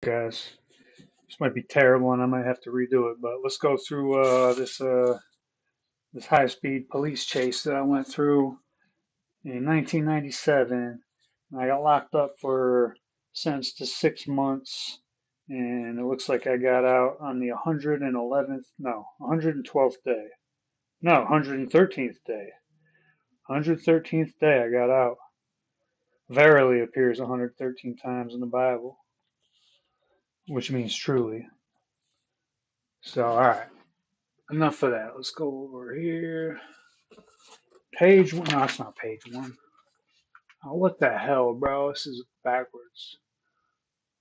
Guys, this might be terrible and I might have to redo it, but let's go through this high-speed police chase that I went through in 1997. I got locked up for sentenced to 6 months, and it looks like I got out on the 111th, no, 112th day, no, 113th day. 113th day I got out. Verily appears 113 times in the Bible, which means truly. So, all right, enough of that. Let's go over here. Page one. No, it's not page one. Oh, what the hell, bro? This is backwards.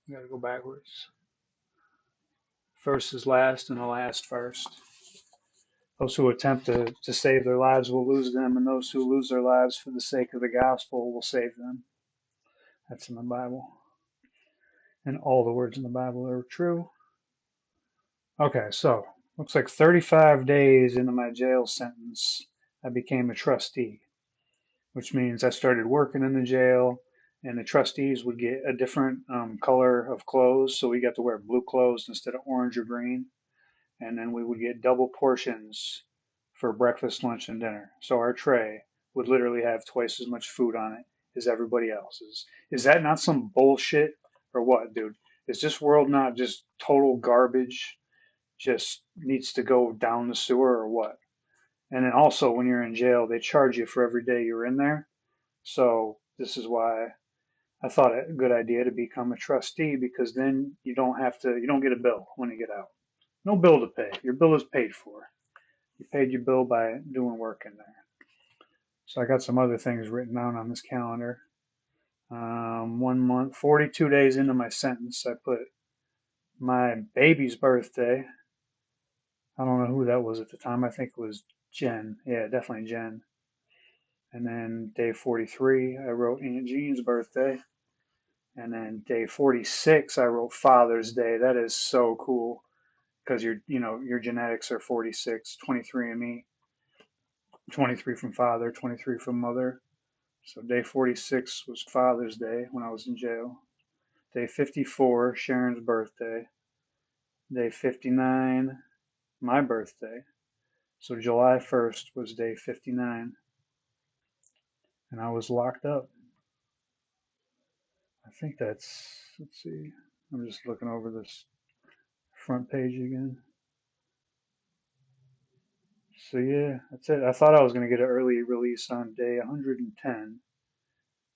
We gotta go backwards. First is last, and the last first. Those who attempt to save their lives will lose them, and those who lose their lives for the sake of the gospel will save them. That's in the Bible. And all the words in the Bible are true. Okay, so looks like 35 days into my jail sentence, I became a trustee, which means I started working in the jail, and the trustees would get a different color of clothes. So we got to wear blue clothes instead of orange or green. And then we would get double portions for breakfast, lunch, and dinner. So our tray would literally have twice as much food on it as everybody else's. Is that not some bullshit or what, dude? Is this world not just total garbage? Just needs to go down the sewer or what? And then also, when you're in jail, they charge you for every day you're in there. So this is why I thought it a good idea to become a trustee, because then you don't get a bill when you get out. No bill to pay. Your bill is paid for. You paid your bill by doing work in there. So I got some other things written down on this calendar. 1 month, 42 days into my sentence, I put my baby's birthday. I don't know who that was at the time. I think it was Jen. Yeah, definitely Jen. And then day 43, I wrote Aunt Jean's birthday. And then day 46, I wrote Father's Day. That is so cool because your genetics are 46, 23 and me, 23 from father, 23 from mother. So day 46 was Father's Day when I was in jail. Day 54, Sharon's birthday. Day 59, my birthday. So July 1st was day 59, and I was locked up. I think let's see, I'm just looking over this front page again. So yeah, that's it. I thought I was going to get an early release on day 110,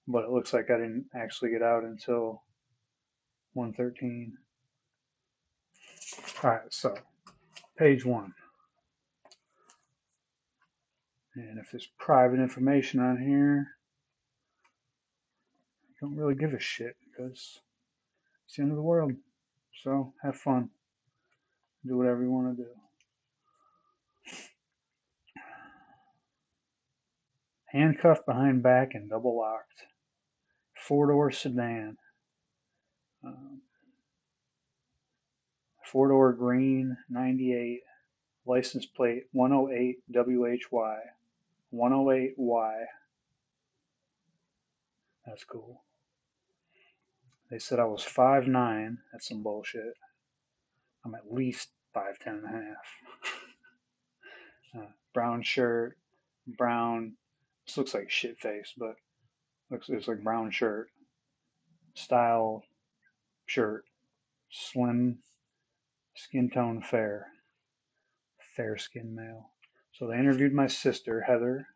but it looks like I didn't actually get out until 113. All right, so page one. And if there's private information on here, I don't really give a shit because it's the end of the world. So have fun. Do whatever you want to do. Handcuffed behind back and double locked. Four-door sedan. Um, Four-door green 98. License plate 108 WHY. 108Y. That's cool. They said I was 5'9". That's some bullshit. I'm at least 5'10" and a half. Brown shirt, brown. This looks like shit face, but it's like brown shirt, style shirt, slim, skin tone fair, fair skinned male. So they interviewed my sister, Heather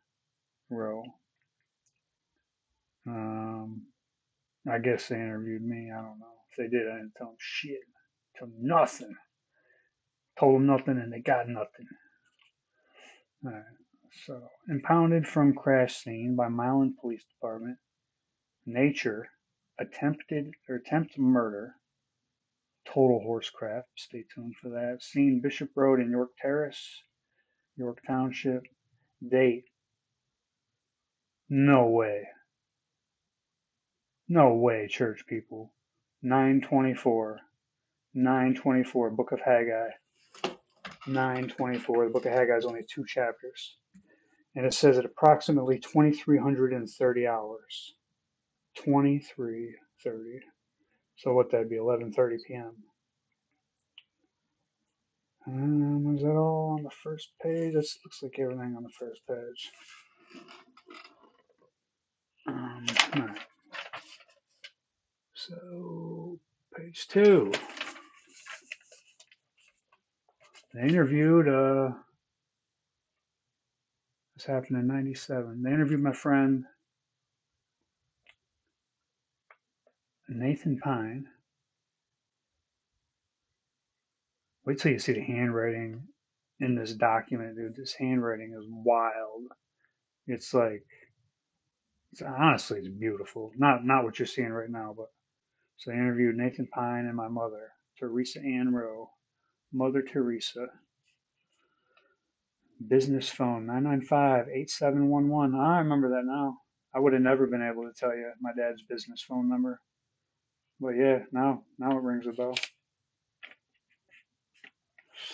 Rowe. Um, I guess they interviewed me. I don't know. If they did, I didn't tell them shit. Tell them nothing. Told them nothing, and they got nothing. All right. So impounded from crash scene by Milan Police Department. Nature, attempt murder. Total horse crap. Stay tuned for that. Scene Bishop Road in York Terrace, York Township. Date. No way. No way, church people. 924. 924. Book of Haggai. 924. The Book of Haggai is only 2 chapters. And it says at approximately 2330 hours. 2330. So what that'd be 11:30 p.m. Is that all on the first page? This looks like everything on the first page. All right. So page 2. They interviewed. This happened in '97. They interviewed my friend Nathan Pine. Wait till you see the handwriting in this document, dude. This handwriting is wild. It's like, honestly, it's beautiful. Not what you're seeing right now, but so I interviewed Nathan Pine and my mother, Teresa Ann Rowe, Mother Teresa. Business phone 995-8711. I remember that now. I would have never been able to tell you my dad's business phone number, but yeah, now it rings a bell.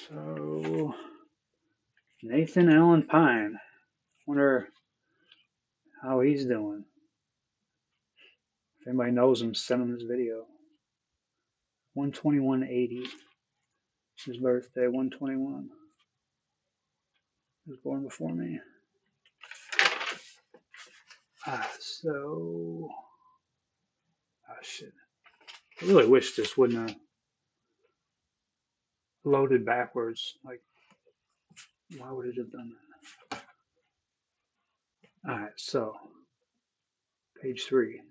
So Nathan Allen Pine. Wonder how he's doing. If anybody knows him, send him this video. 12180. His birthday, 121. He was born before me. Shit. I really wish this wouldn't have loaded backwards. Like, why would it have done that? Alright, so, page 3.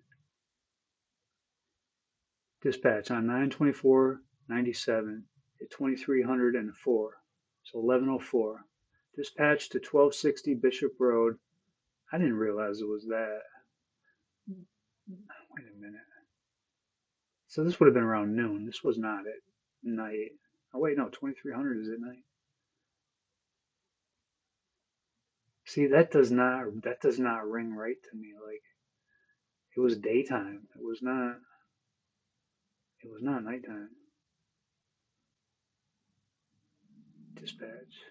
Dispatch on 9/24/97 at 2304. So 1104. Dispatch to 1260 Bishop Road. I didn't realize it was that. Wait a minute. So this would have been around noon. This was not at night. Oh wait, no, 2300 is at night. See, that does not ring right to me. Like, it was daytime. It was not nighttime. Dispatch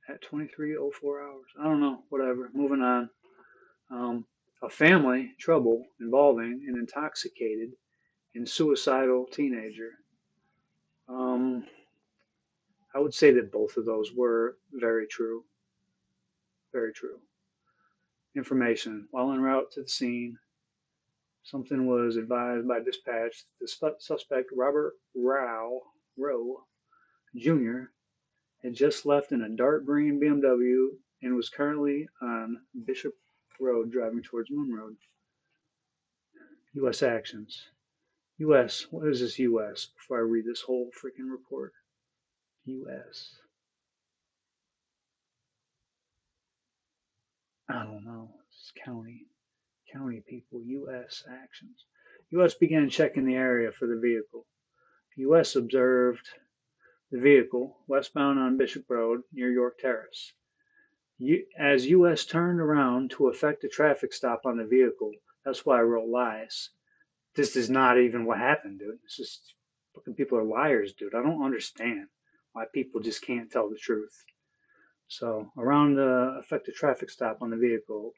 at 23:04 hours. I don't know. Whatever. Moving on. A family trouble involving an intoxicated and suicidal teenager. I would say that both of those were very true. Very true. Information. While en route to the scene, something was advised by dispatch. The suspect, Robert Rowe Jr., had just left in a dark green BMW and was currently on Bishop Road driving towards Moon Road. U.S. actions. U.S. What is this U.S. before I read this whole freaking report? U.S. I don't know. It's county people. U.S. actions. U.S. began checking the area for the vehicle. U.S. observed the vehicle westbound on Bishop Road near York Terrace. As U.S. turned around to effect a traffic stop on the vehicle, that's why I wrote lies. This is not even what happened, dude. It's just fucking people are liars, dude. I don't understand why people just can't tell the truth. So around the effect a traffic stop on the vehicle.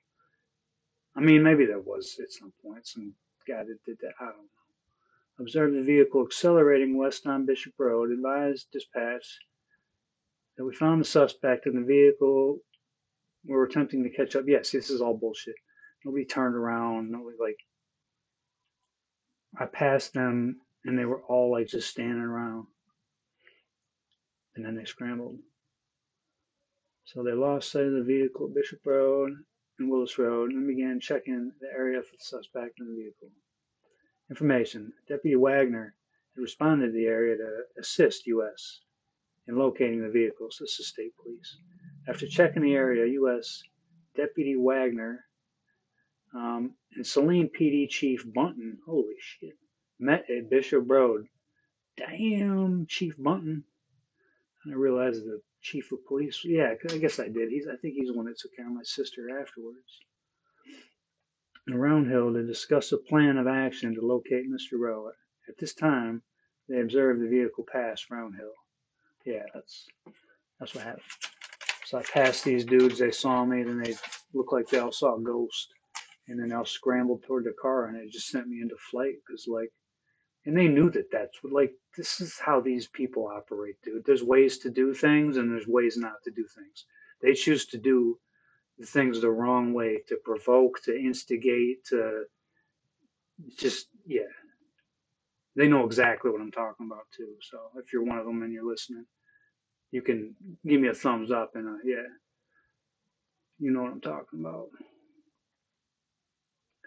I mean, maybe there was at some point some guy that did that. I don't know. Observed the vehicle accelerating west on Bishop Road. Advised dispatch that we found the suspect in the vehicle. We were attempting to catch up. Yes, this is all bullshit. Nobody turned around. Nobody, like, I passed them and they were all like just standing around. And then they scrambled. So they lost sight of the vehicle at Bishop Road and Willis Road and began checking the area for the suspect in the vehicle. Information. Deputy Wagner had responded to the area to assist U.S. in locating the vehicles. This is state police. After checking the area, U.S. Deputy Wagner and Saline PD Chief Bunton, holy shit, met at Bishop Road. Damn, Chief Bunton. I realized the chief of police. Yeah, I guess I did. I think he's the one that took care of my sister afterwards. In Round Hill to discuss a plan of action to locate Mr. Rowe. At this time, they observed the vehicle pass Round Hill. Yeah, that's what happened. So I passed these dudes. They saw me, then they looked like they all saw a ghost, And then I scrambled toward the car, and it just sent me into flight because, like, and they knew that that's what, like, this is how these people operate, dude. There's ways to do things, and there's ways not to do things. They choose to do the things the wrong way to provoke, to instigate, to just, yeah. They know exactly what I'm talking about, too. So if you're one of them and you're listening, you can give me a thumbs up and, yeah, you know what I'm talking about.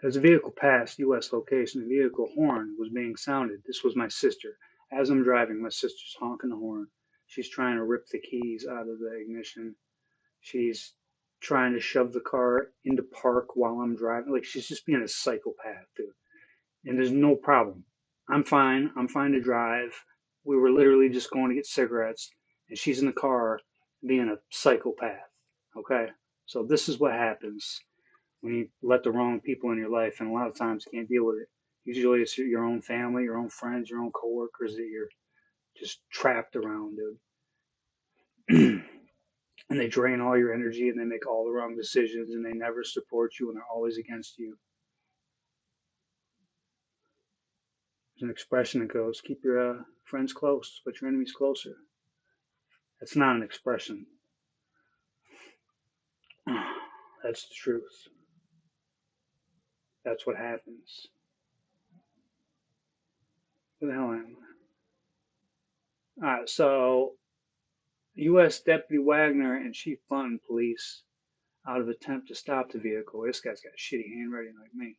As the vehicle passed U.S. location, the vehicle horn was being sounded. This was my sister. As I'm driving, my sister's honking the horn. She's trying to rip the keys out of the ignition. She's trying to shove the car into park while I'm driving. Like, she's just being a psychopath, dude. And there's no problem. I'm fine. I'm fine to drive. We were literally just going to get cigarettes, and she's in the car being a psychopath. Okay? So this is what happens when you let the wrong people in your life, and a lot of times you can't deal with it. Usually it's your own family, your own friends, your own coworkers that you're just trapped around, dude. And they drain all your energy, and they make all the wrong decisions, and they never support you, and they're always against you. There's an expression that goes, keep your friends close, but your enemies closer. That's not an expression. That's the truth. That's what happens. Where the hell am I? All right, so U.S. Deputy Wagner and Chief Bunton police, out of attempt to stop the vehicle, this guy's got shitty handwriting like me,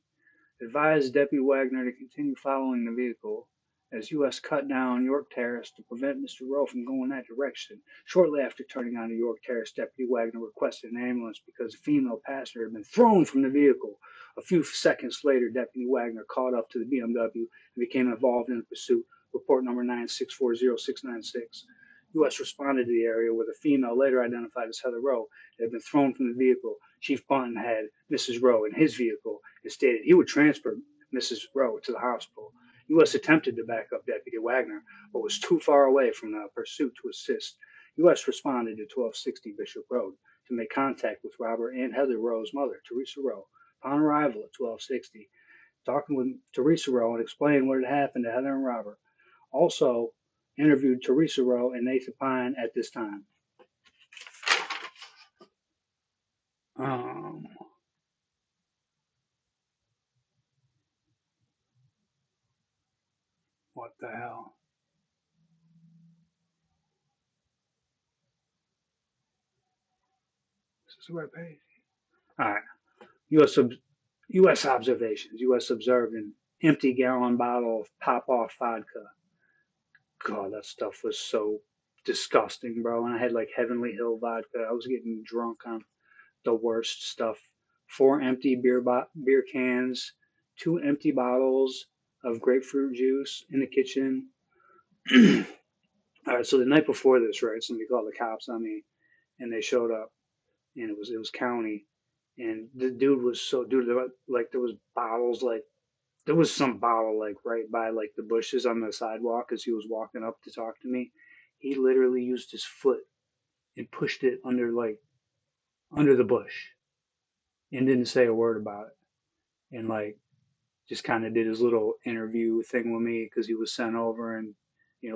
advised Deputy Wagner to continue following the vehicle as U.S. cut down York Terrace to prevent Mr. Rowe from going that direction. Shortly after turning onto York Terrace, Deputy Wagner requested an ambulance because a female passenger had been thrown from the vehicle. A few seconds later, Deputy Wagner caught up to the BMW and became involved in the pursuit. Report number 9640696. U.S. responded to the area where the female, later identified as Heather Rowe, had been thrown from the vehicle. Chief Bunton had Mrs. Rowe in his vehicle and stated he would transfer Mrs. Rowe to the hospital. U.S. attempted to back up Deputy Wagner, but was too far away from the pursuit to assist. U.S. responded to 1260 Bishop Road to make contact with Robert and Heather Rowe's mother, Teresa Rowe. Upon arrival at 1260, talking with Teresa Rowe and explained what had happened to Heather and Robert. Also interviewed Teresa Rowe and Nathan Pine at this time. Um, what the hell? Is this the right page? All right. U.S. U.S. observations. U.S. observed an empty gallon bottle of pop-off vodka. God, that stuff was so disgusting, bro. And I had like Heavenly Hill vodka. I was getting drunk on the worst stuff. 4 empty beer cans, 2 empty bottles of grapefruit juice in the kitchen. All right, so the night before this, right, somebody called the cops on me, and they showed up, and it was county, and the dude was so dude like there was bottles like there was some bottle like right by like the bushes on the sidewalk as he was walking up to talk to me. He literally used his foot and pushed it under the bush and didn't say a word about it, and like just kind of did his little interview thing with me because he was sent over and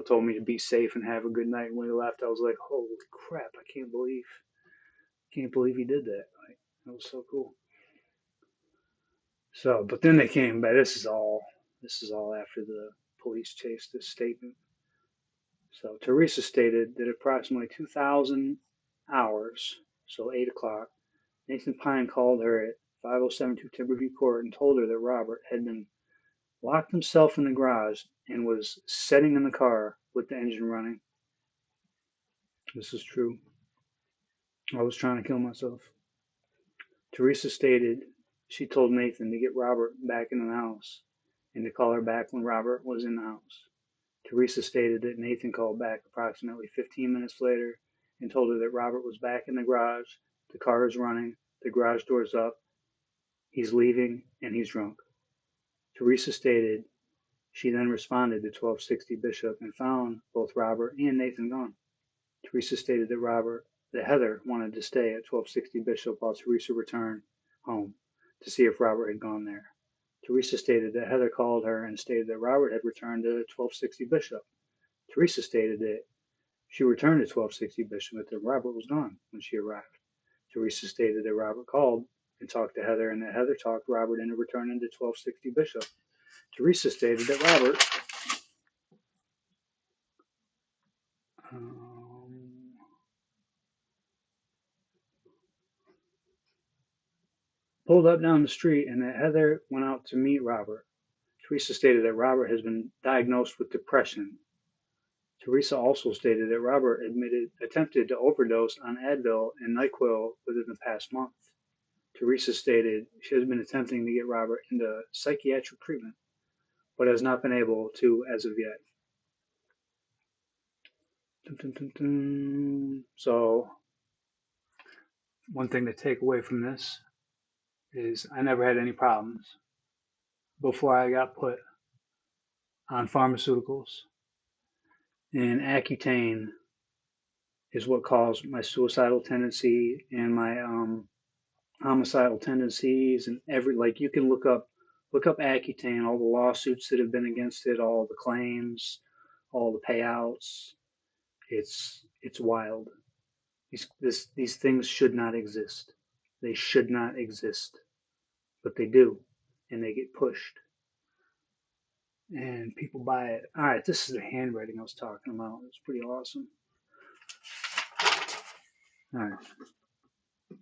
told me to be safe and have a good night. When he left, I was like, holy crap! I can't believe he did that. Like, that was so cool. So, but then they came back. This is all after the police chased this statement. So Teresa stated that approximately 2,000 hours, so 8 o'clock, Nathan Pine called her at 5072 Timberview Court and told her that Robert had been locked himself in the garage and was sitting in the car with the engine running. This is true. I was trying to kill myself. Teresa stated she told Nathan to get Robert back in the house and to call her back when Robert was in the house. Teresa stated that Nathan called back approximately 15 minutes later and told her that Robert was back in the garage, the car is running, the garage door's up, he's leaving, and he's drunk. Teresa stated she then responded to 1260 Bishop and found both Robert and Nathan gone. Teresa stated that Heather wanted to stay at 1260 Bishop while Teresa returned home. to see if Robert had gone there. Teresa stated that Heather called her and stated that Robert had returned to 1260 Bishop. Teresa stated that she returned to 1260 Bishop, but that Robert was gone when she arrived. Teresa stated that Robert called and talked to Heather, and that Heather talked Robert into returning to 1260 Bishop. Teresa stated that Robert pulled up down the street and that Heather went out to meet Robert. Teresa stated that Robert has been diagnosed with depression. Teresa also stated that Robert attempted to overdose on Advil and NyQuil within the past month. Teresa stated she has been attempting to get Robert into psychiatric treatment, but has not been able to as of yet. So, one thing to take away from this is I never had any problems before I got put on pharmaceuticals. And Accutane is what caused my suicidal tendency and my homicidal tendencies and you can look up Accutane, all the lawsuits that have been against it, all the claims, all the payouts. It's wild. These things should not exist. They should not exist, but they do, and they get pushed, and people buy it. All right, this is the handwriting I was talking about. It's pretty awesome. All right,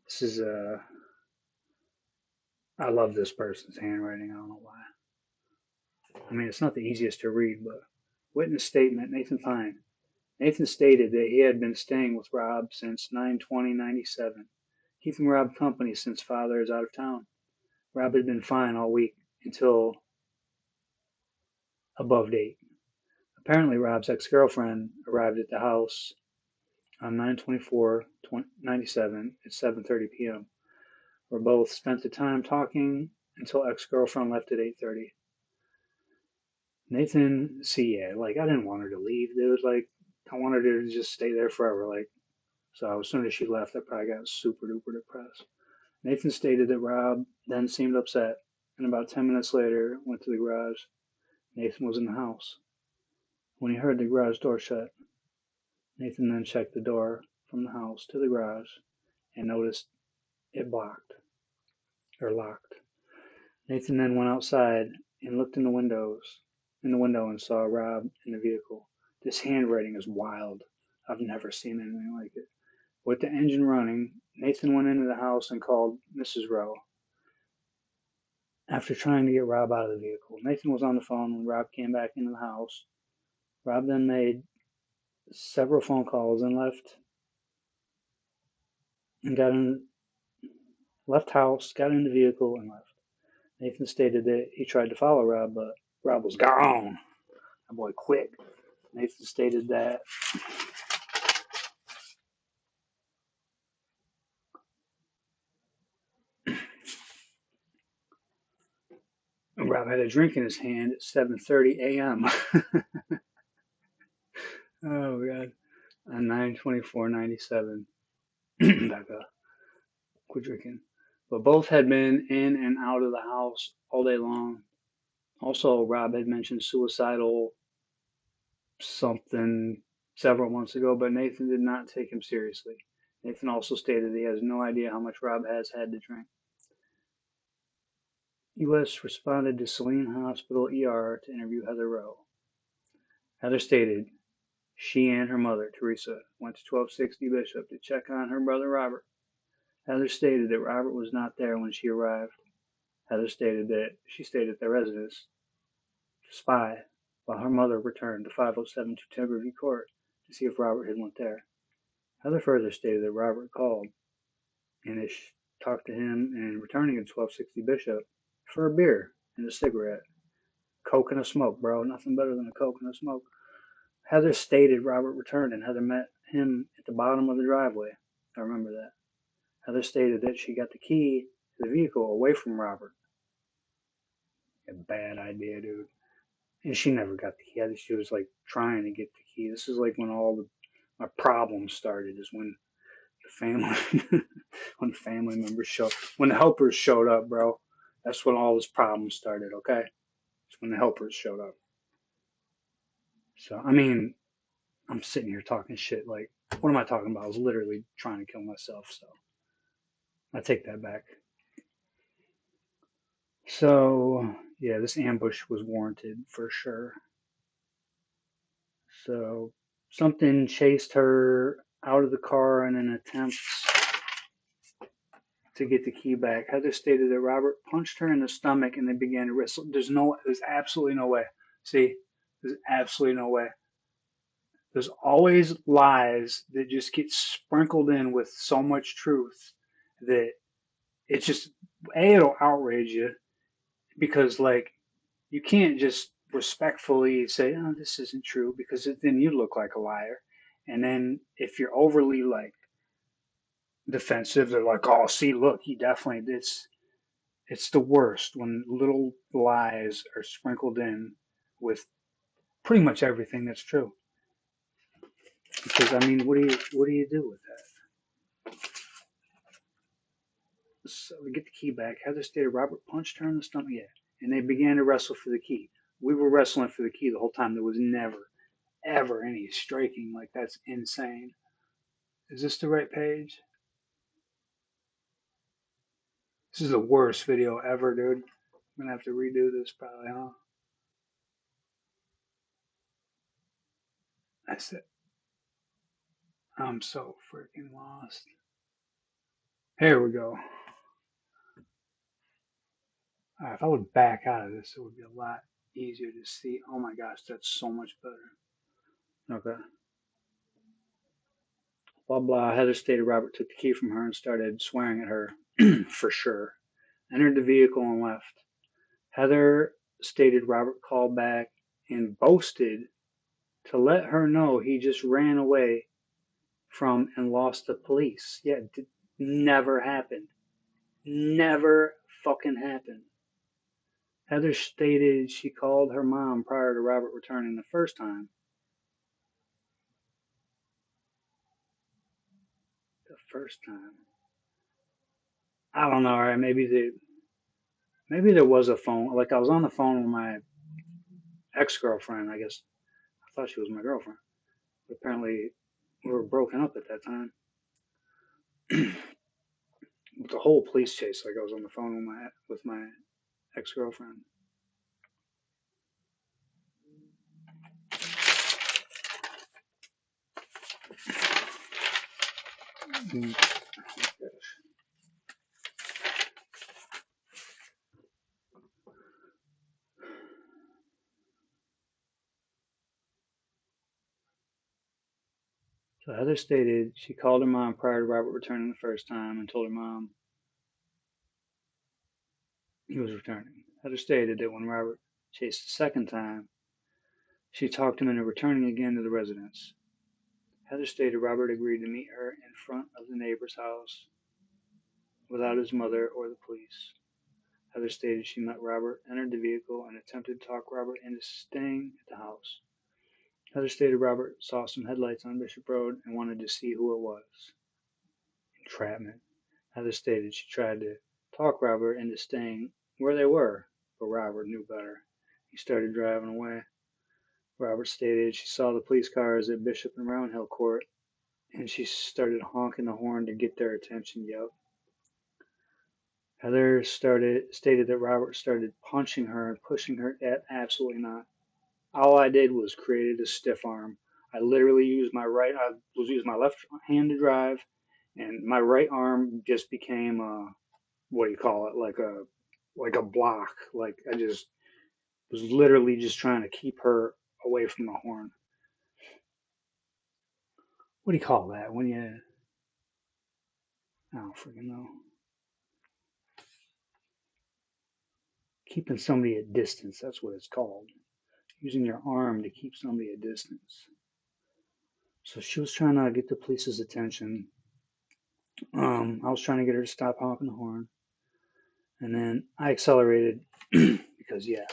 this is I love this person's handwriting. I don't know why. I mean, it's not the easiest to read, but witness statement, Nathan Fine. Nathan stated that he had been staying with Rob since 9/20/97, keeping Rob company since father is out of town. Rob had been fine all week until above date. Apparently, Rob's ex-girlfriend arrived at the house on 9/24/97 at 7:30 p.m. where both spent the time talking until ex-girlfriend left at 8:30. Nathan, I didn't want her to leave, dude. Like, I wanted her to just stay there forever. Like, so as soon as she left, I probably got super duper depressed. Nathan stated that Rob then seemed upset, and about 10 minutes later went to the garage. Nathan was in the house. When he heard the garage door shut, Nathan then checked the door from the house to the garage and noticed it locked. Nathan then went outside and looked in the window and saw Rob in the vehicle. This handwriting is wild. I've never seen anything like it. With the engine running, Nathan went into the house and called Mrs. Rowe. After trying to get Rob out of the vehicle, Nathan was on the phone when Rob came back into the house. Rob then made several phone calls and left house, got in the vehicle, and left. Nathan stated that he tried to follow Rob, but Rob was gone. That boy quit. Nathan stated that Rob had a drink in his hand at 7:30 a.m. Oh God, on 9/24/97. Becca, quit drinking. But both had been in and out of the house all day long. Also, Rob had mentioned suicidal something several months ago, but Nathan did not take him seriously. Nathan also stated he has no idea how much Rob has had to drink. U.S. responded to Saline Hospital ER to interview Heather Rowe. Heather stated she and her mother, Teresa, went to 1260 Bishop to check on her brother Robert. Heather stated that Robert was not there when she arrived. Heather stated that she stayed at their residence to spy while her mother returned to 507 Timberview Court to see if Robert had went there. Heather further stated that Robert called and talked to him and returning at 1260 Bishop for a beer and a cigarette. Coke and a smoke, bro. Nothing better than a Coke and a smoke. Heather stated Robert returned and Heather met him at the bottom of the driveway. I remember that. Heather stated that she got the key to the vehicle away from Robert. A bad idea, dude. And she never got the key. She was like trying to get the key. This is like when all my problems started, is when the family when the family members when the helpers showed up, bro. That's when all this problem started, okay? It's when the helpers showed up. So, I mean, I'm sitting here talking shit. Like, what am I talking about? I was literally trying to kill myself. So, I take that back. So, yeah, this ambush was warranted for sure. So, something chased her out of the car in an attempt to get the key back. Heather stated that Robert punched her in the stomach and they began to wrestle. There's absolutely no way. See, there's absolutely no way. There's always lies that just get sprinkled in with so much truth that it's just, it'll outrage you because, like, you can't just respectfully say, oh, this isn't true because then you look like a liar. And then if you're overly, like, defensive, they're like, oh, see, look, he definitely, it's the worst when little lies are sprinkled in with pretty much everything that's true. Because I mean, what do you do with that? So we get the key back. Heather stated Robert punched her in the stomach. Yeah, and they began to wrestle for the key. We were wrestling for the key the whole time. There was never, ever any striking. Like that's insane. Is this the right page? This is the worst video ever, dude. I'm gonna have to redo this probably, huh? That's it. I'm so freaking lost. Here we go. If I would back out of this, it would be a lot easier to see. Oh my gosh, that's so much better. Okay. Blah blah. Heather stated Robert took the key from her and started swearing at her for sure. Entered the vehicle and left. Heather stated Robert called back and boasted to let her know he just ran away from and lost the police. Yeah, it never happened. Never fucking happened. Heather stated she called her mom prior to Robert returning the first time. The first time. I don't know, right? Maybe there was a phone. Like I was on the phone with my ex-girlfriend. I guess I thought she was my girlfriend. But apparently we were broken up at that time. With the whole police chase, like I was on the phone with my ex-girlfriend. Mm. So Heather stated she called her mom prior to Robert returning the first time and told her mom he was returning. Heather stated that when Robert chased the second time, she talked him into returning again to the residence. Heather stated Robert agreed to meet her in front of the neighbor's house without his mother or the police. Heather stated she met Robert, entered the vehicle, and attempted to talk Robert into staying at the house. Heather stated Robert saw some headlights on Bishop Road and wanted to see who it was. Entrapment. Heather stated she tried to talk Robert into staying where they were, but Robert knew better. He started driving away. Robert stated she saw the police cars at Bishop and Roundhill Court and she started honking the horn to get their attention. Yep. Heather stated that Robert started punching her and pushing her. Absolutely not. All I did was created a stiff arm. I literally used my right. I was using my left hand to drive, and my right arm just became what do you call it? Like a block. Like I just was literally just trying to keep her away from the horn. What do you call that when you? I don't freaking know. Keeping somebody at distance. That's what it's called. Using your arm to keep somebody at distance. So she was trying to get the police's attention. I was trying to get her to stop honking the horn. And then I accelerated because, yeah,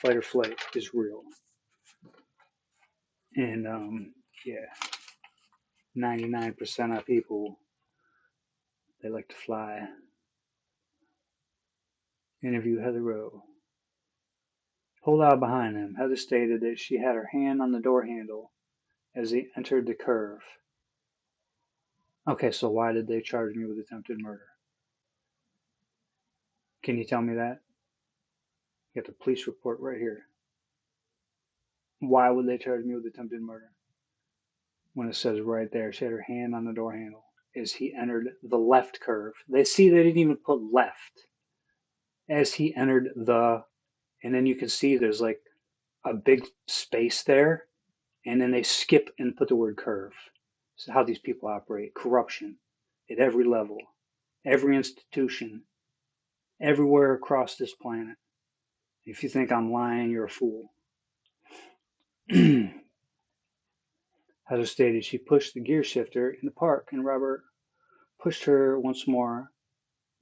fight or flight is real. And, yeah, 99% of people, they like to fly. Interview Heather Rowe. Pulled out behind him, Heather stated that she had her hand on the door handle as he entered the curve. Okay, so why did they charge me with attempted murder? Can you tell me that? You got the police report right here. Why would they charge me with attempted murder? When it says right there, she had her hand on the door handle as he entered the left curve. They didn't even put left. As he entered and then you can see there's like a big space there, and then they skip and put the word curve. This is how these people operate. Corruption at every level, every institution, everywhere across this planet. If you think I'm lying, you're a fool. Heather stated she pushed the gear shifter in the park, and Robert pushed her once more.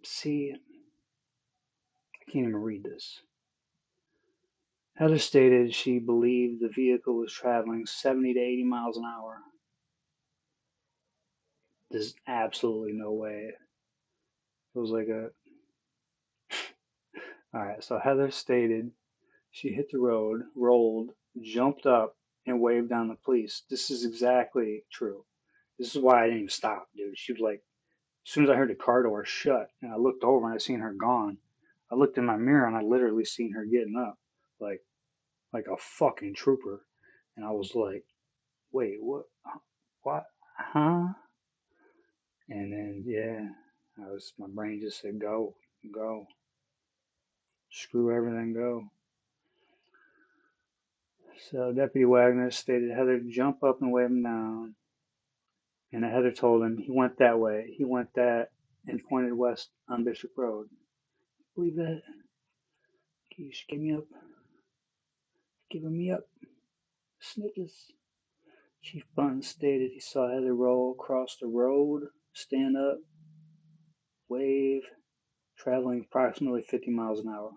See, I can't even read this. Heather stated she believed the vehicle was traveling 70 to 80 miles an hour. There's absolutely no way. It was like a. Alright, so Heather stated she hit the road, rolled, jumped up, and waved down the police. This is exactly true. This is why I didn't even stop, dude. She was like, as soon as I heard the car door shut and I looked over and I seen her gone, I looked in my mirror and I literally seen her getting up, like a fucking trooper. And I was like, wait, what, huh? And then, yeah, my brain just said, go, screw everything, go. So Deputy Wagner stated Heather jump up and wave him down. And Heather told him he went that way. He went that and pointed west on Bishop Road. Believe that? You should give me up. Giving me up. Snickers. Chief Bunton stated he saw Heather roll across the road, stand up, wave, traveling approximately 50 miles an hour.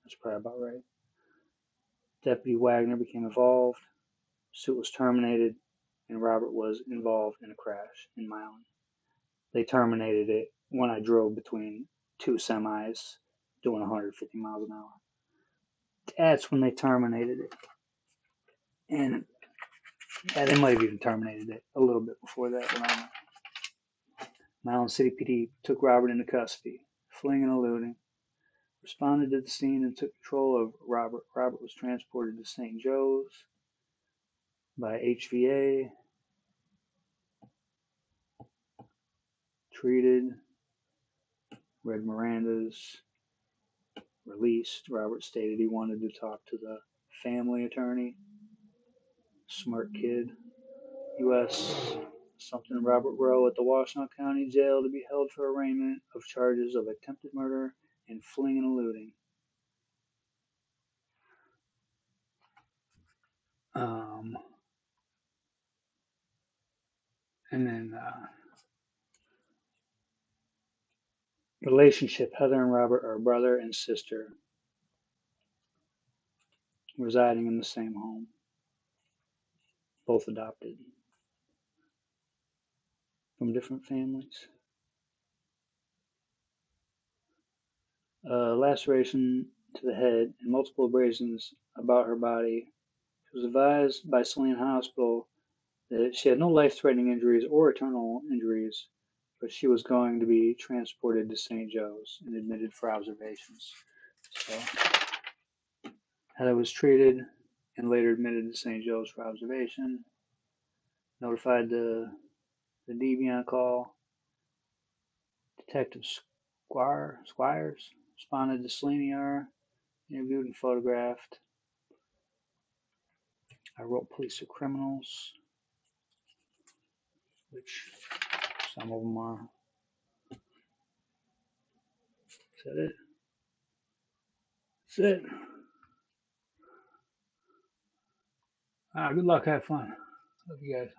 That's probably about right. Deputy Wagner became involved. Suit was terminated, and Robert was involved in a crash in Milan. They terminated it when I drove between two semis doing 150 miles an hour. That's when they terminated it. And they might have even terminated it a little bit before that. But I don't know. Milan City PD took Robert into custody, fleeing and eluding. Responded to the scene and took control of Robert. Robert was transported to St. Joe's by HVA, treated, read Miranda's, released. Robert stated he wanted to talk to the family attorney. Smart kid. U.S. something Robert Rowe at the Washtenaw County Jail to be held for arraignment of charges of attempted murder and fleeing and eluding. And then relationship. Heather and Robert are brother and sister, residing in the same home, both adopted from different families. Laceration to the head and multiple abrasions about her body. She was advised by Saline Hospital that she had no life-threatening injuries or internal injuries, but she was going to be transported to St. Joe's and admitted for observations. So Heather was treated and later admitted to St. Joe's for observation. Notified the DV call. Detective Squires responded to Seleniar, interviewed and photographed. I wrote police are criminals, which some of them are. Is that it? That's it. Good luck. Have fun. Love you guys.